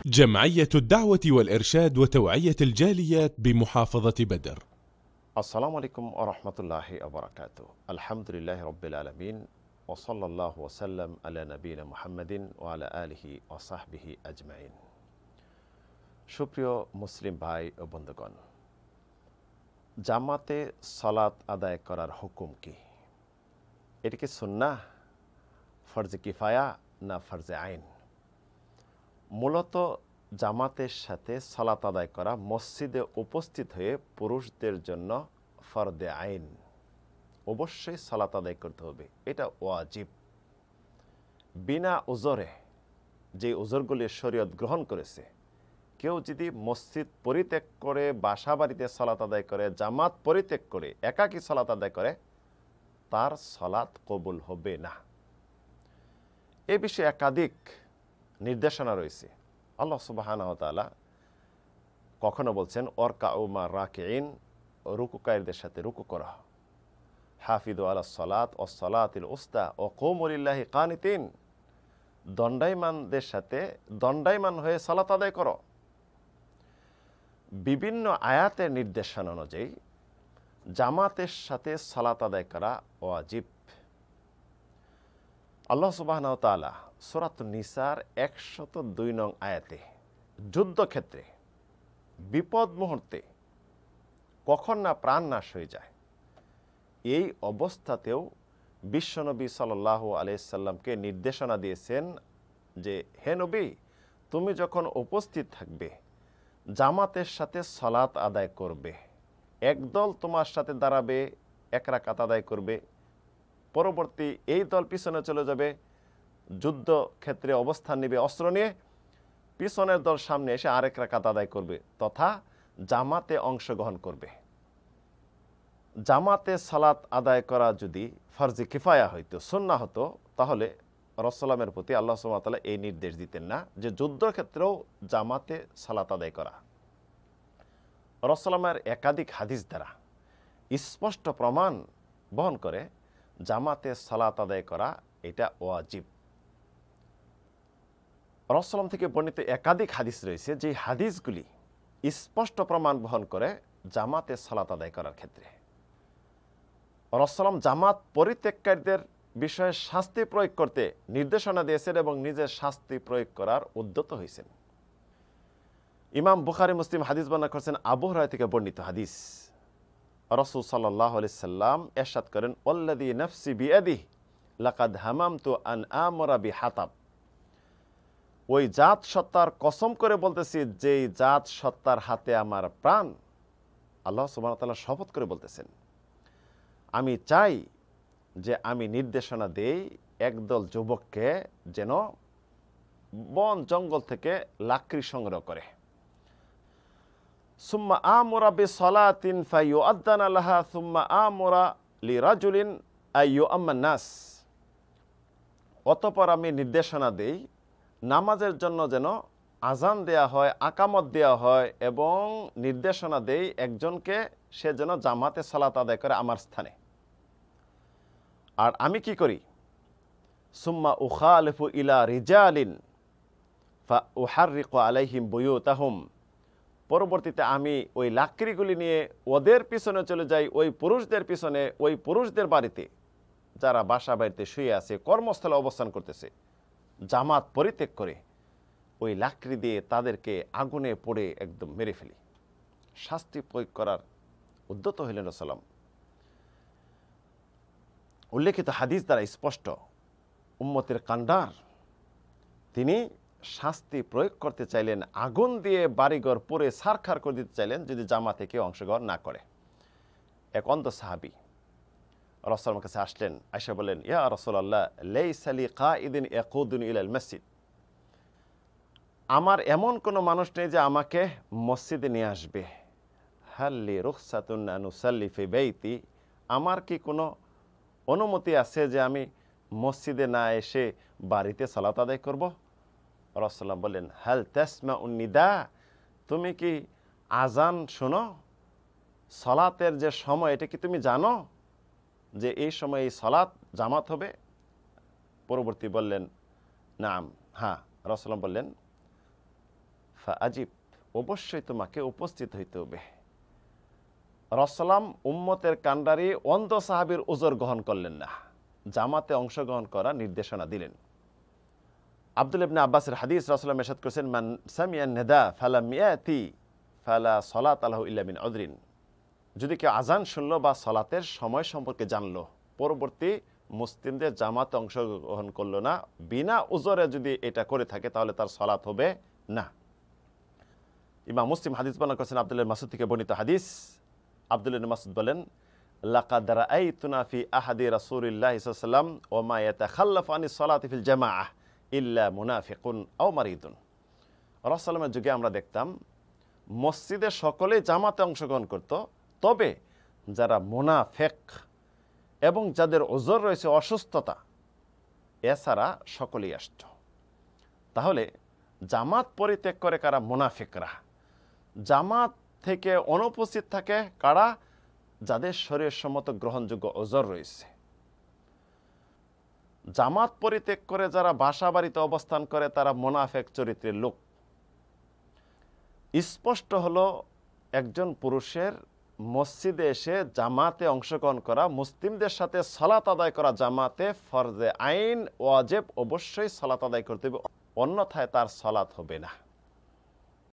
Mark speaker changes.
Speaker 1: جمعية الدعوة والإرشاد وتوعية الجاليات بمحافظة بدر.
Speaker 2: السلام عليكم ورحمة الله وبركاته. الحمد لله رب العالمين وصلى الله وسلم على نبينا محمد وعلى آله وصحبه أجمعين। সুপ্রিয় মুসলিম ভাই ও বন্ধুগণ, জামাতে সালাত আদায় করার হুকুম কি? এটি কি সুন্নাহ, ফরজে কিফায়া না ফরজে আইন? মূলত জামাতের সাথে সালাত আদায় করা মসজিদে উপস্থিত হয়ে পুরুষদের জন্য ফরজে আইন, অবশ্যই সালাত আদায় করতে হবে, এটা ওয়াজিব। বিনা উজরে, যে উজরগুলি শরীয়ত গ্রহণ করেছে, কেউ যদি মসজিদ পরিত্যাগ করে বাসা বাড়িতে সালাত আদায় করে, জামাত পরিত্যাগ করে একাকী সালাত আদায় করে, তার সালাত কবুল হবে না। এ বিষয়ে একাধিক নির্দেশনা রয়েছে। আল্লাহ সুবহানাহু ওয়া তাআলা কখনো বলছেন ওয়ারকাউ মা রাকিঈন, রুকুকারীদের সাথে রুকু করা, হাফিযু আলাস সালাত ওয়াস সালাতিল উস্তা ওয়া কুমু লিল্লাহি কানিতিন, দণ্ডায়মানদের সাথে দণ্ডায়মান হয়ে সালাত আদায় করো। বিভিন্ন আয়াতের নির্দেশনা অনুযায়ী জামাতের সাথে সালাত আদায় করা ওয়াজিব। আল্লাহ সুবহানাহু ওয়া তাআলা সূরাতুন নিসার 102 নং আয়াতে যুদ্ধক্ষেত্রে বিপদ মুহূর্তে কখন না প্রাণ নাশ হয়ে যায়, এই অবস্থাতেও বিশ্বনবী সাল্লাল্লাহু আলাইহি সাল্লামকে নির্দেশনা দিয়েছেন যে, হে নবী, তুমি যখন উপস্থিত থাকবে জামাতের সাথে সালাত আদায় করবে, একদল তোমার সাথে দাঁড়াবে, এক রাকাত আদায় করবে, পরবর্তী এই দল পিছনে চলে যাবে, যুদ্ধ ক্ষেত্রে অবস্থান নেবে অস্ত্র নিয়ে, পিছনের দল সামনে এসে আরেক রাকাত আদায় করবে, তথা জামাতে অংশগ্রহণ করবে। জামাতে সালাত আদায় করা যদি ফরজে কিফায়া হইতো, সুন্নাহ হতো, তাহলে রাসূলের প্রতি আল্লাহ সুবহানাহু ওয়া তাআলা এই নির্দেশ দিতেন না যে যুদ্ধক্ষেত্রেও জামাতে সালাত আদায় করা। রাসূলের একাধিক হাদিস দ্বারা স্পষ্ট প্রমাণ বহন করে জামাতে সালাত আদায় করা এটা ওয়াজিব। রাসূল থেকে বর্ণিত একাধিক হাদিস রয়েছে, যে হাদিসগুলি স্পষ্ট প্রমাণ বহন করে জামাতে সালাত আদায় করার ক্ষেত্রে। রাসূল জামাত পরিত্যাগকারীদের বিষয়ে শাস্তি প্রয়োগ করতে নির্দেশনা দিয়েছেন এবং নিজের শাস্তি প্রয়োগ করার উদ্যত হয়েছেন। ইমাম বুখারী মুসলিম হাদিস বর্ণনা করেছেন, আবু হুরায়রা থেকে বর্ণিত হাদিস, রাসূল সাল্লাল্লাহু আলাইহি সাল্লাম ইরশাদ করেন, ওয়াল্লাযী নাফসি বিয়াদিহি লাকাদ হামামতু আন আমরা বিহাতাব, ওই জাত সত্তার কসম করে বলতেছি, যেই জাত সত্তার হাতে আমার প্রাণ, আল্লাহ সুবহানাহু ওয়া তাআলা শপথ করে বলতেছেন, আমি চাই যে আমি নির্দেশনা দেই একদল যুবককে যেন বন জঙ্গল থেকে লাকড়ি সংগ্রহ করে, সুম্মা আমরা বিসসালাতিন ফায়ুআদ্দানা লাহা সুম্মা আমরা লিরাজুলিন আইয়ুআম্মান নাস, অতঃপর আমি নির্দেশনা দেই নামাজের জন্য যেন আজান দেয়া হয়, আকামত দেয়া হয়, এবং নির্দেশনা দেই একজনকে সে যেন জামাতে সালাত আদায় করে আমার স্থানে। আর আমি কি করি, সুম্মা উখালিফু ইলা রিজালিন ফা উহাররিকু আলাইহিম বুয়ুতাহুম, পরবর্তীতে আমি ওই লাকড়িগুলি নিয়ে ওদের পিছনে চলে যাই, ওই পুরুষদের পিছনে, ওই পুরুষদের বাড়িতে যারা বাসা বাড়িতে শুয়ে আছে, কর্মস্থলে অবস্থান করতেছে, জামাত পরিত্যাগ করে ওই লাকড়ি দিয়ে তাদেরকে আগুনে পড়ে একদম মেরে ফেলি। শাস্তি প্রয়োগ করার উদ্যত হইলেন রাসূল। উল্লেখিত হাদিস দ্বারা স্পষ্ট, উম্মতের কান্ডার, তিনি শাস্তি প্রয়োগ করতে চাইলেন, আগুন দিয়ে বাড়িঘর পুড়ে ছারখার করে দিতে চাইলেন যদি জামাতে কেউ অংশগ্রহণ না করে। এক অন্ধ সাহাবী রাসূলের কাছে আসলেন, আয়েশা বলেন, ইয়া রাসূলুল্লাহ, লাইসা লি কাঈদিন ইয়াকুদুনি ইলাল মসজিদ, আমার এমন কোনো মানুষ নেই যে আমাকে মসজিদে নিয়ে আসবে, হাল্লি রুখসাতুন আন উসাল্লি ফি বাইতি, আমার কি কোনো অনুমতি আছে যে আমি মসজিদে না এসে বাড়িতে সালাত আদায় করব? রাসূলুল্লাহ বললেন, হাল তাসমাউন নিদা, তুমি কি আজান শোনো? সালাতের যে সময়, এটা কি তুমি জানো যে এই সময় এই সালাত জামাত হবে? পরবর্তী বললেন, নাম, হ্যাঁ। রাসূলুল্লাহ বললেন, ফাআজিব, অবশ্যই তোমাকে উপস্থিত হইতে হবে। রাসূলুল্লাহ উম্মতের কান্ডারি অন্ধ সাহাবীর উযর গ্রহণ করলেন না, জামাতে অংশগ্রহণ করার নির্দেশনা দিলেন। আব্দুল্লাহ ইবনে আব্বাসের হাদিস, রাসূলুল্লাহ ইরশাদ করেছেন, মান সামিআন নিদা ফালাম ইয়াতি ফালা সালাতা লাহু ইল্লা মিন উযরিন। যদি কেউ আজান শুনলো বা সালাতের সময় সম্পর্কে জানলো, পরবর্তী মুসলিমদের জামাতে অংশগ্রহণ করলো না, বিনা উযরে যদি এটা করে থাকে তাহলে তার সালাত হবে না। ইমাম মুসলিম হাদিস বর্ণনা করেছেন আব্দুল্লাহ ইবনে মাসউদ থেকে বর্ণিত হাদিস। আব্দুল্লাহ ইবনে মাসউদ বলেন, লাকাদ রাআইতুনা ফি আহাদি রাসূলিল্লাহি সাল্লাল্লাহু আলাইহি ওয়াসাল্লাম ওয়া মা ইয়াতাখাল্লাফু আনিস সালাতি ফিল জামাআহ ইল্লা মুনাফিকুন আও মারিদুন। রাসূলুল্লাহর যুগে আমরা দেখতাম মসজিদে সকলেই জামাতে অংশগ্রহণ করত, তবে যারা মুনাফিক এবং যাদের উযর রয়েছে, অসুস্থতা, এছাড়া সকলেই আসত। তাহলে জামাত পরিত্যাগ করে কারা? মুনাফিকরা। জামাত থেকে অনুপস্থিত থাকে কারা? যাদের শরীয়তসম্মত গ্রহণযোগ্য উযর রয়েছে। জামাত পরিত্যাগ করে যারা বাসা বাড়িতে অবস্থান করে তারা মুনাফিক চরিত্রের লোক। স্পষ্ট হলো একজন পুরুষের মসজিদে এসে জামাতে অংশগ্রহণ করা, মুসলিমদের সাথে সালাত আদায় করা জামাতে ফরজে আইন, ওয়াজিব, অবশ্যই সালাত আদায় করতে হবে, অন্যথায় তার সালাত হবে না।